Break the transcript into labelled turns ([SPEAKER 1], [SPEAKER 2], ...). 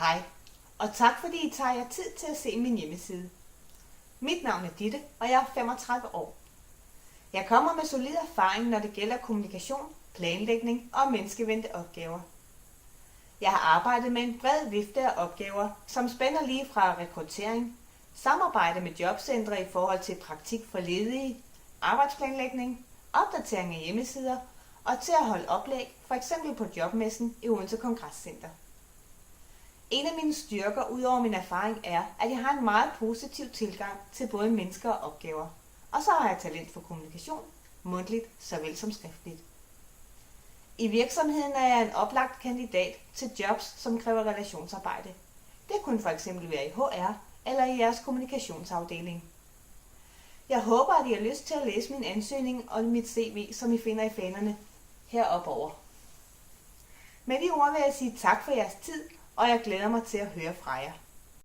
[SPEAKER 1] Hej, og tak fordi I tager jer tid til at se min hjemmeside. Mit navn er Ditte, og jeg er 35 år. Jeg kommer med solid erfaring, når det gælder kommunikation, planlægning og menneskevendte opgaver. Jeg har arbejdet med en bred vifte af opgaver, som spænder lige fra rekruttering, samarbejde med jobcentre i forhold til praktik for ledige, arbejdsplanlægning, opdatering af hjemmesider og til at holde oplæg, f.eks. på Jobmessen i Odense Kongresscenter. En af mine styrker ud over min erfaring er, at jeg har en meget positiv tilgang til både mennesker og opgaver. Og så har jeg talent for kommunikation, mundtligt såvel som skriftligt. I virksomheden er jeg en oplagt kandidat til jobs, som kræver relationsarbejde. Det kunne f.eks. være i HR eller i jeres kommunikationsafdeling. Jeg håber, at I har lyst til at læse min ansøgning og mit CV, som I finder i fanerne heroppe over. Med de ord vil jeg sige tak for jeres tid, og jeg glæder mig til at høre fra jer.